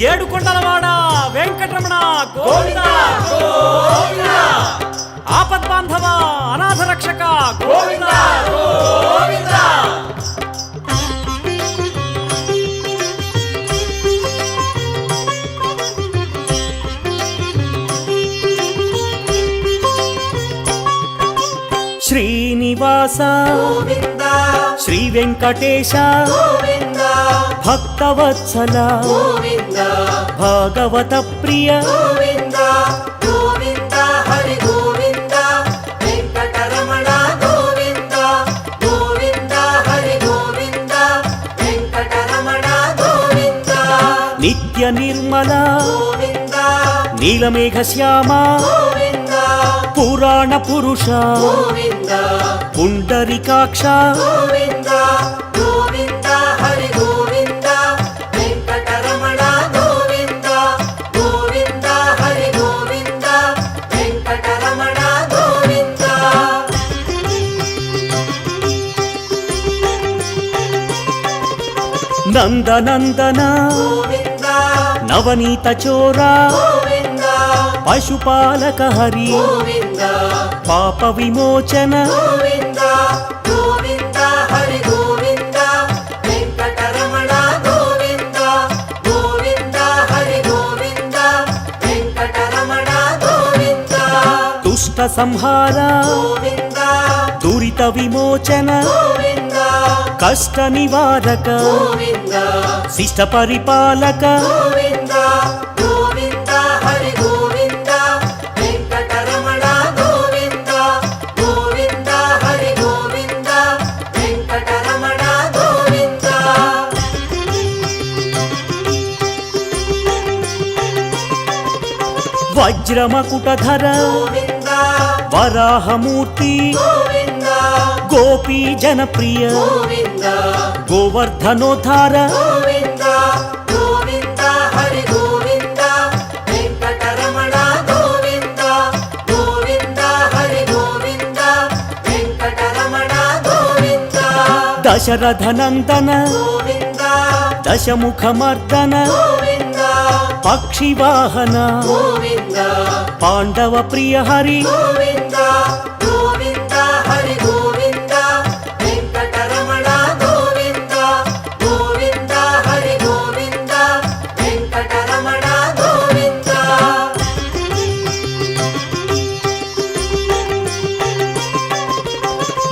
ఏడుకొండలవాడ వెంకటరమణ గోవింద గోవింద, ఆపద్బాంధవ అనాథ రక్షక గోవింద గోవింద. శ్రీనివాస గోవింద, శ్రీ వెంకటేశ గోవింద, భక్తవత్సల గోవింద, భాగవత ప్రియ గోవింద, గోవింద, హరి గోవింద, వెంకటరమణ గోవింద, గోవింద, హరి గోవింద, వెంకటరమణ గోవింద, నిత్య నిర్మల గోవింద, నీలమేఘ శ్యామ గోవింద, పురాణ పురుష గోవింద, పుండరీకాక్ష గోవింద, గోవింద, హరి గోవింద, వెంకటరమణ గోవింద, గోవింద, హరి గోవింద, వెంకటరమణ గోవింద. నందనందన గోవింద, నవనీత చోర గోవింద, పశుపాలక హరి గోవింద, పాప విమోచన గోవింద, గోవింద, హరి గోవింద, వెంకటరమణ గోవింద, గోవింద, హరి గోవింద, వెంకటరమణ గోవింద, దుష్ట సంహార గోవింద, దురిత విమోచన గోవింద, కష్ట నివారక గోవింద, శిష్ట పరిపాలక గోవింద, గోవింద, హరి గోవింద, వెంకటరమణ గోవింద, గోవింద, హరి గోవింద, వెంకటరమణ గోవింద. వజ్రమకుటధర గోవింద, వరాహమూర్తి గోవింద, గోపీ జనప్రియ గోవింద, గోవర్ధనోద్ధార గోవింద, గోవింద, హరి గోవింద, వెంకటరమణ గోవింద, గోవింద, హరి గోవింద, వెంకటరమణ గోవింద, దశరథనందన గోవింద, దశముఖమర్దన గోవింద, పక్షివాహన గోవింద, పాండవ ప్రియ హరి గోవింద, గోవింద, హరి గోవింద, వెంకటరమణ గోవింద, గోవింద, హరి గోవింద, వెంకటరమణ గోవింద.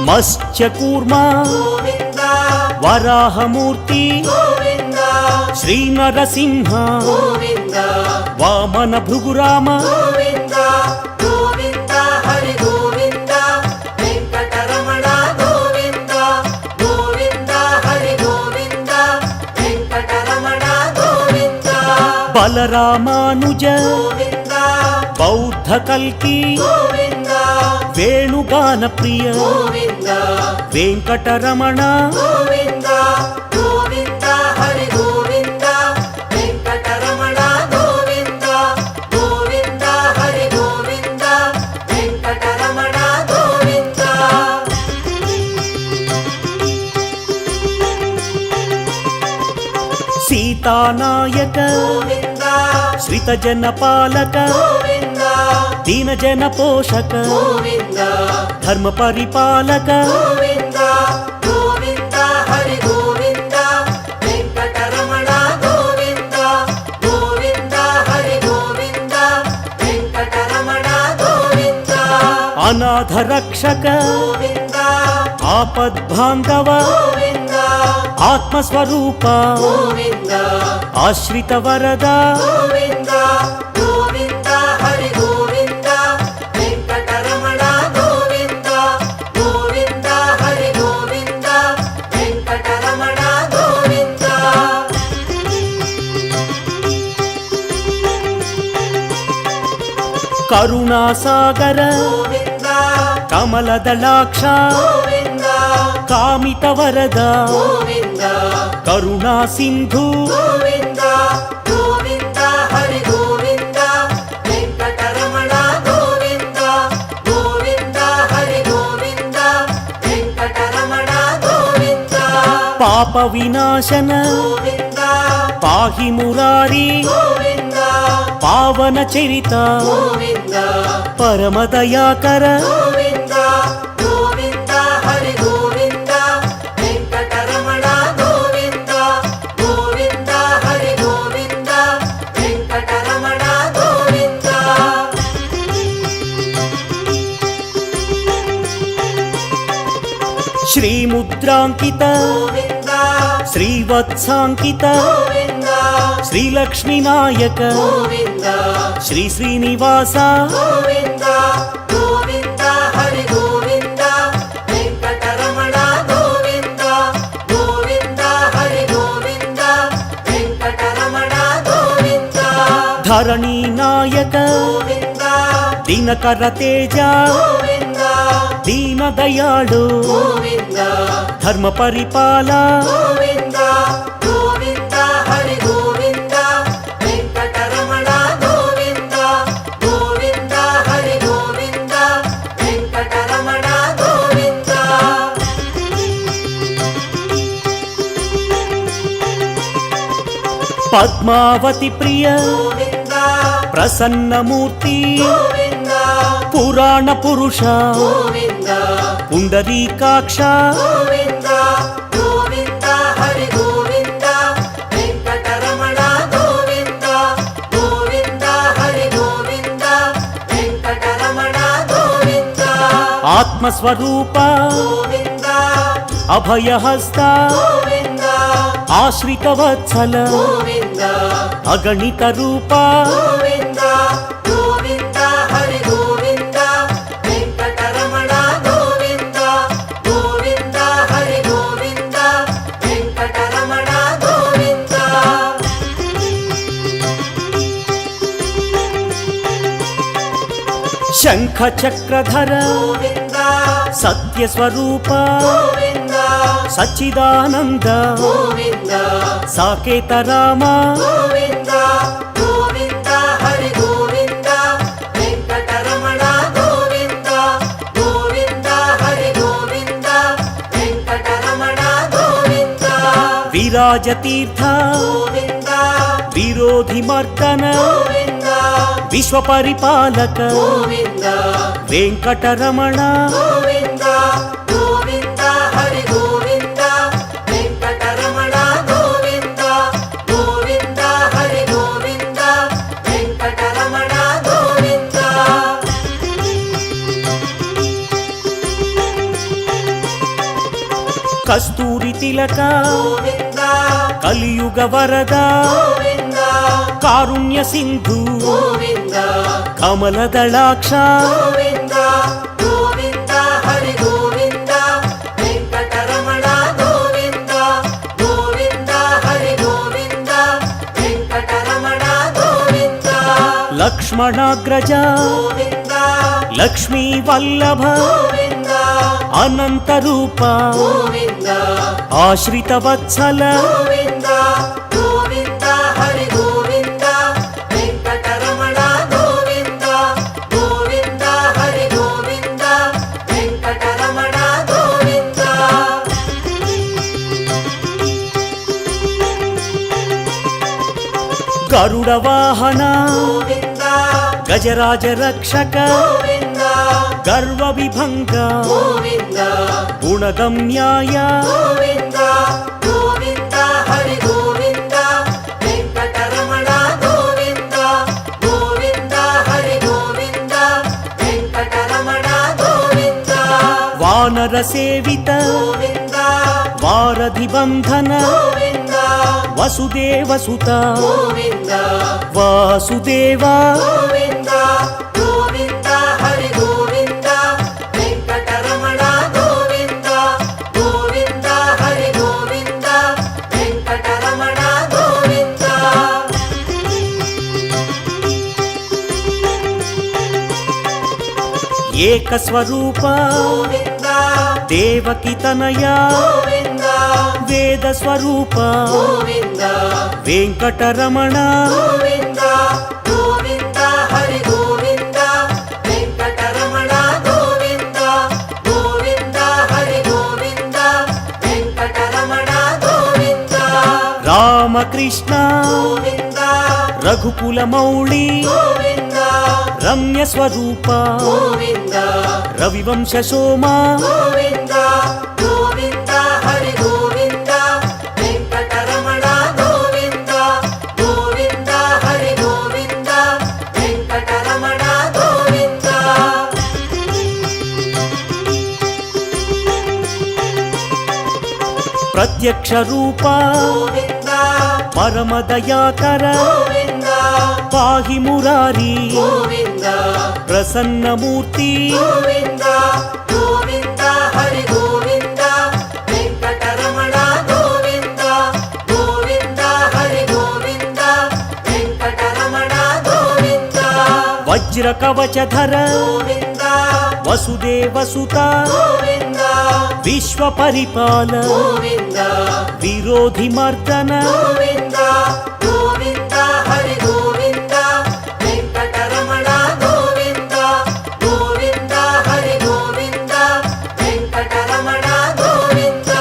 మత్స్యకూర్మ గోవింద, వరాహమూర్తి గోవింద, శ్రీ నరసింహ గోవింద, వామన భృగురామ గోవింద, గోవింద, హరి గోవింద, వెంకటరమణ గోవింద, గోవింద, హరి గోవింద, వెంకటరమణ గోవింద, బలరామానుజ గోవింద, బౌద్ధ కల్కి గోవింద, వేణుగాన ప్రియ గోవింద, వెంకటరమణ గోవింద, గోవింద, హరి గోవింద, వెంకటరమణ గోవింద, గోవింద, హరి గోవింద, వెంకటరమణ గోవింద. సీతానాయక గోవింద, శ్రితజన పాలక గోవింద, దీనజన పోషక గోవింద, ధర్మ పరిపాలక గోవింద, గోవింద, హరి గోవింద, వెంకటరమణ గోవింద, గోవింద, హరి గోవింద, వెంకటరమణ గోవింద, అనాథ రక్షక గోవింద, ఆపద్బాంధవ గోవింద, ఆత్మస్వరూప గోవింద, ఆశ్రిత వరద గోవింద, గోవింద, హరి గోవింద, వెంకటరమణ గోవింద, గోవింద, హరి గోవింద, వెంకటరమణ గోవింద. కరుణాసాగర గోవింద, కమలదళాక్ష గోవింద, కామిత వరద గోవింద, కరుణా సింధు గోవింద, గోవింద, హరి గోవింద, వెంకటరమణ గోవింద, గోవింద, హరి గోవింద, వెంకటరమణ గోవింద. పాప వినాశన గోవింద, పాహి మురారి గోవింద పావన చరిత గోవింద పరమ దయాకర గోవింద గోవింద హరి గోవింద వెంకటరమణ గోవింద గోవింద హరి గోవింద వెంకటరమణ గోవింద శ్రీముద్రాంకిత గోవింద శ్రీవత్సాంకిత గోవింద శ్రీలక్ష్మీ నాయక గోవింద శ్రీ శ్రీనివాస గోవింద గోవింద హరి గోవింద వెంకటరమణ గోవింద గోవింద హరి గోవింద వెంకటరమణ గోవింద ధరణీ నాయక గోవింద దినకర తేజ గోవింద దీన దయాళు గోవింద ధర్మ పరిపాల గోవింద గోవింద హరి గోవింద వెంకటరమణ గోవింద గోవింద హరి గోవింద వెంకటరమణ గోవింద పద్మావతి ప్రియ గోవింద ప్రసన్నమూర్తి గోవింద పురాణ పురుష గోవింద పుండరీకాక్ష గోవింద గోవింద హరి గోవింద వెంకటరమణ గోవింద గోవింద హరి గోవింద వెంకటరమణ గోవింద ఆత్మస్వరూప గోవింద అభయహస్త గోవింద ఆశ్రిత వత్సల గోవింద అగణిత రూప గోవింద గోవింద హరి గోవింద వెంకటరమణ గోవింద గోవింద హరి గోవింద వెంకటరమణ గోవింద శంఖ చక్రధర గోవింద సత్యస్వరూప గోవింద సచ్చిదానంద గోవింద సాకేత రామ గోవింద గోవింద హరి గోవింద వెంకటరమణ గోవింద గోవింద హరి గోవింద వెంకటరమణ గోవింద విరాజతీర్థ గోవింద విరోధి మర్దన గోవింద విశ్వపరిపాలక గోవింద వెంకటరమణ గోవింద గోవింద హరి గోవింద వెంకటరమణ గోవింద గోవింద హరి గోవింద వెంకటరమణ గోవింద కస్తూరి తిలక గోవింద కలియుగ వరద గోవింద కారుణ్య సింధు గోవింద కమల దళాక్ష గోవింద గోవింద హరి గోవింద వెంకటరమణ గోవింద గోవింద హరి గోవింద వెంకటరమణ గోవింద లక్ష్మణాగ్రజ గోవింద లక్ష్మీ వల్లభ గోవింద అనంత రూప గోవింద ఆశ్రిత వత్సల గోవింద గోవింద హరి గోవింద వెంకటరమణ గోవింద గోవింద హరి గోవింద వెంకటరమణ గోవింద గరుడ వాహన గోవింద గజరాజ రక్షక గోవింద గర్వ విభంగ గోవింద గుణగమ్యాయ గోవింద గోవింద హరి గోవింద వెంకటరమణ గోవింద గోవింద హరి గోవింద వెంకటరమణ గోవింద వానర సేవిత గోవింద వారధి బంధన గోవింద వసుదేవ సుత గోవింద వాసుదేవ గోవింద గోవింద హరి గోవింద వెంకటరమణ గోవింద గోవింద హరి గోవింద వెంకటరమణ గోవింద ఏకస్వరూప గోవింద దేవకి తనయ గోవింద వేద స్వరూప గోవింద వెంకటరమణ గోవింద గోవింద హరి గోవింద వెంకటరమణ గోవింద గోవింద హరి గోవింద వెంకటరమణ గోవింద రామ రామకృష్ణ గోవింద రఘుకుల మౌళి గోవింద రమ్య స్వరూప గోవింద రవివంశ సోమ గోవింద గోవింద హరి గోవింద వెంకటరమణ గోవింద గోవింద హరి గోవింద వెంకటరమణ గోవింద ప్రత్యక్ష రూప గోవింద పరమ దయాకర గోవింద పాహి మురారి గోవింద ప్రసన్నమూర్తి గోవింద గోవింద హరి గోవింద వెంకటరమణ గోవింద గోవింద హరి గోవింద వెంకటరమణ గోవింద వజ్ర కవచధర గోవింద వసుదేవసుత గోవింద విశ్వ పరిపాల గోవింద విరోధి మర్దన గోవింద గోవింద హరి గోవింద వెంకటరమణ గోవింద గోవింద హరి గోవింద వెంకటరమణ గోవింద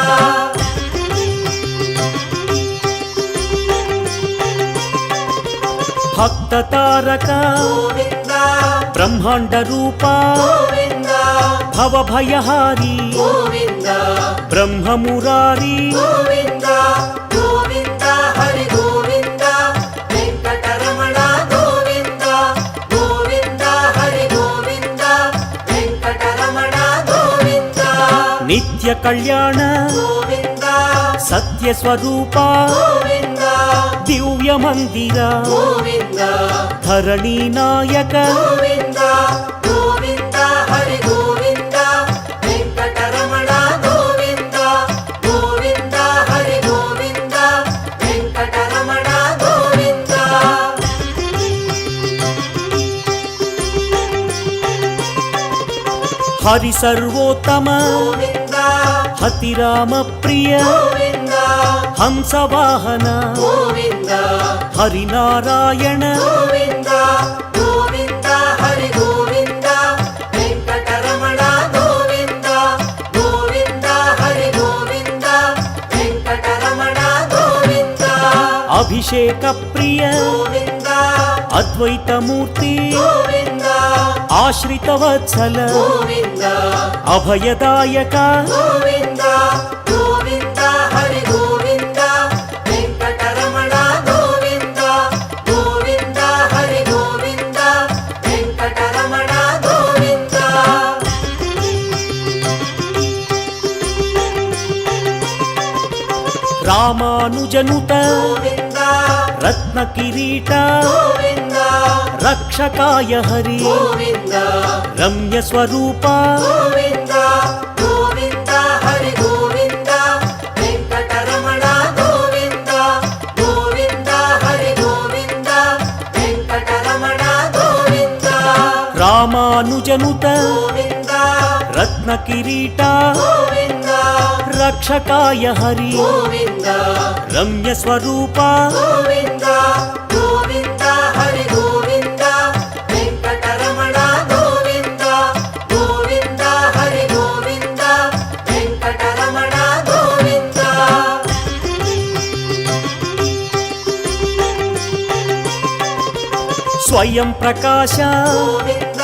భక్త తారక గోవింద బ్రహ్మాండ రూప గోవింద భవభయహారి గోవింద బ్రహ్మమురారి గోవింద గోవింద హరి గోవింద వెంకటరమణ గోవింద గోవింద హరి గోవింద వెంకటరమణ గోవింద నిత్య కళ్యాణ గోవింద సత్య స్వరూప గోవింద దివ్య మందిర గోవింద ధరణి నాయక గోవింద గోవింద హరి గోవింద వెంకటరమణ గోవింద గోవింద హరి గోవింద వెంకటరమణ గోవింద హరి సర్వోత్తమ గోవింద హతిరామ ప్రియ గోవింద హంసవాహన గోవింద హరినారాయణ గోవింద గోవింద హరి గోవింద వెంకటరమణ గోవింద గోవింద హరి గోవింద వెంకటరమణ గోవింద అభిషేక ప్రియ గోవింద అద్వైతమూర్తి గోవింద ఆశ్రిత వత్సల గోవింద అభయదాయక గోవింద గోవింద హరి గోవింద వెంకటరమణ గోవింద గోవింద హరి గోవింద వెంకటరమణ గోవింద రామానుజనుత గోవింద రత్న కిరీట గోవింద రక్షకాయ హరి గోవింద రమ్య స్వరూప గోవింద గోవింద హరి గోవింద వెంకటరమణ గోవింద గోవింద హరి గోవింద వెంకటరమణ గోవింద రామానుజనుత గోవింద రత్న కిరీట గోవింద రక్షకాయ హరి గోవింద రమ్య స్వరూప గోవింద గోవింద హరి గోవింద వెంకటరమణ గోవింద గోవింద హరి గోవింద వెంకటరమణ గోవింద స్వయం ప్రకాశ గోవింద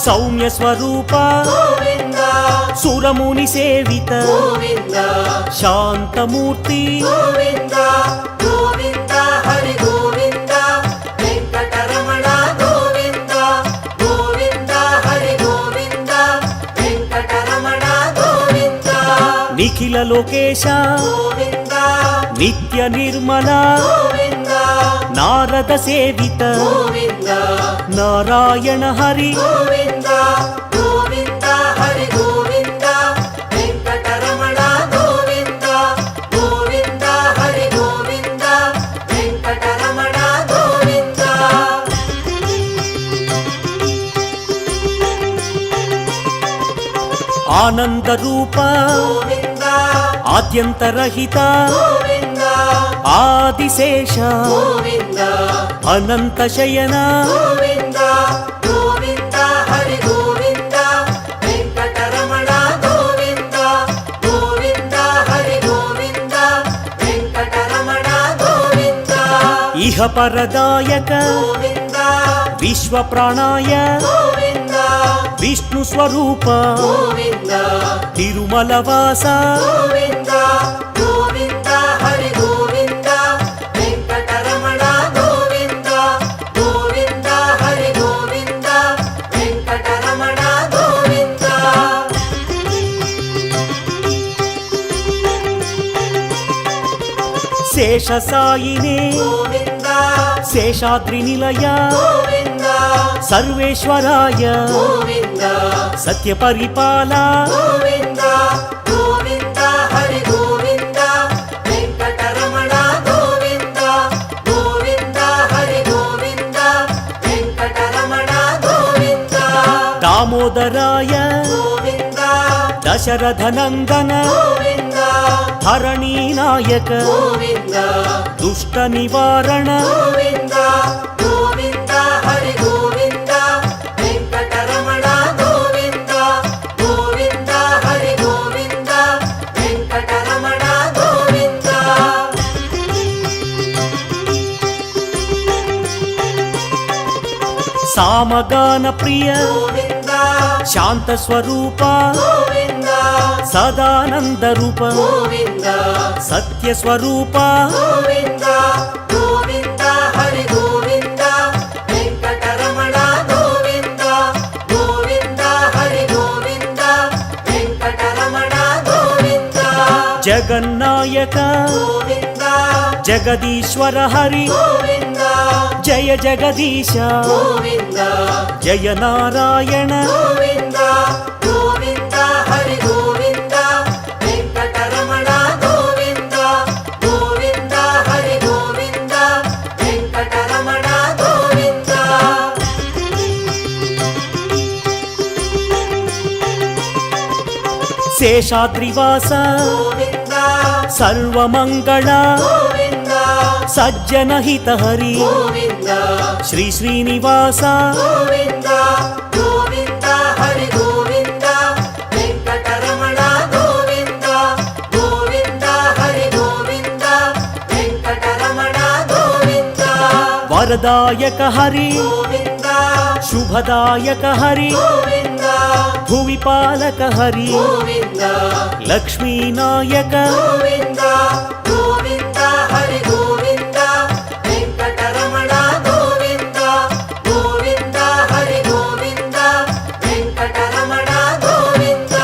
సౌమ్య స్వరూప గోవింద సురముని సేవిత గోవింద శాంతమూర్తి గోవింద గోవింద హరి గోవింద వెంకటరమణ గోవింద గోవింద హరి గోవింద వెంకటరమణ గోవింద నిఖిల లోకేశ గోవింద నిత్య నిర్మల గోవింద నారద సేవిత గోవింద నారాయణ హరి గోవింద గోవింద హరి గోవింద వెంకటరమణ గోవింద గోవింద హరి గోవింద వెంకటరమణ గోవింద ఆనంద రూప గోవింద ఆద్యంతరహిత గోవింద ఆదిశేష గోవింద అనంత శయన గోవింద గోవింద హరి గోవింద వెంకటరమణ గోవింద గోవింద హరి గోవింద వెంకటరమణ గోవింద ఇహ పరదాయక గోవింద విశ్వ ప్రాణాయ గోవింద విష్ణు స్వరూప గోవింద తిరుమల వాస గోవింద గోవింద హరి గోవింద వెంకటరమణ గోవింద గోవింద హరి గోవింద వెంకటరమణ గోవింద శేష సాయినే గోవింద శేషాద్రి నిలయ గోవింద సర్వేశ్వరాయ గోవింద సత్య పరిపాల గోవింద గోవింద హరి గోవింద వెంకటరమణ గోవింద గోవింద హరి గోవింద వెంకటరమణ గోవింద దామోదరాయ గోవింద దశరథ నందన గోవింద ధరణీ నాయక గోవింద దుష్ట నివారణ గోవింద గోవింద హరి గోవింద వెంకటరమణ గోవింద గోవింద హరి గోవింద వెంకటరమణ గోవింద సామగాన ప్రియ గోవింద శాంత స్వరూప గోవింద సదానంద రూప గోవింద సత్య స్వరూప గోవింద గోవింద హరి గోవింద వెంకటరమణ గోవింద గోవింద హరి గోవింద వెంకటరమణ గోవింద జగన్నాయక గోవింద జగదీశ్వర హరి గోవింద జయ జగదీశ గోవింద జయ నారాయణ గోవింద గోవింద హరి గోవింద వెంకటరమణ గోవింద గోవింద హరి గోవింద వెంకటరమణ గోవింద శేషాద్రివాస గోవింద సర్వమంగళ గోవింద సజ్జన హిత హరి గోవింద శ్రీ శ్రీనివాస గోవింద గోవింద హరి గోవింద వెంకటరమణ గోవింద గోవింద హరి గోవింద వెంకటరమణ గోవింద వరదాయక హరి గోవింద శుభదాయక హరి గోవింద భువిపాలక హరి గోవింద లక్ష్మీనాయక గోవింద గోవింద హరి గోవింద వెంకటరమణ గోవింద గోవింద హరి గోవింద వెంకటరమణ గోవింద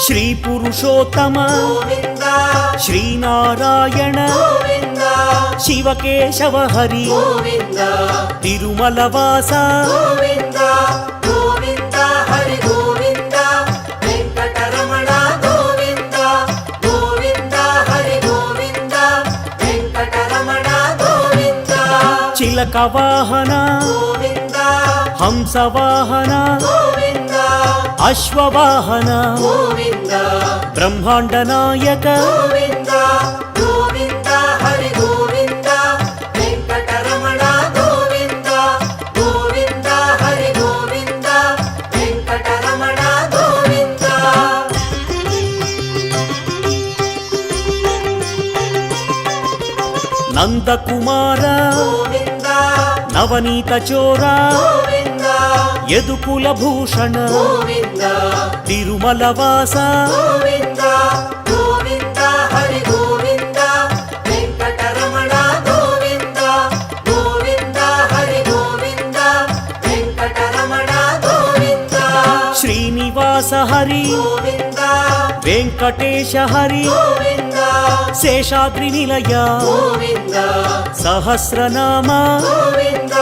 శ్రీ పురుషోత్తమ గోవింద శ్రీనారాయణ గోవింద శివకేశవ హరి గోవింద తిరుమల వాస గోవింద గోవింద హరి గోవింద వెంకటరమణ గోవింద గోవింద హరి గోవింద వెంకటరమణ గోవింద చిలక వాహన గోవింద హంస వాహన గోవింద అశ్వవాహన గోవింద బ్రహ్మాండ నాయక గోవింద గోవింద హరి గోవింద వెంకటరమణ గోవింద గోవింద హరి గోవింద వెంకటరమణ గోవింద నందకుమార గోవింద నవనీత చోర గోవింద యదుకుల భూషణ గోవింద తిరుమల వాస గోవింద గోవింద హరి గోవింద వెంకటరమణ గోవింద గోవింద హరి గోవింద వెంకటరమణ గోవింద శ్రీనివాస హరి గోవింద వెంకటేశ హరి గోవింద శేషాద్రి నిలయ గోవింద సహస్రనామ గోవింద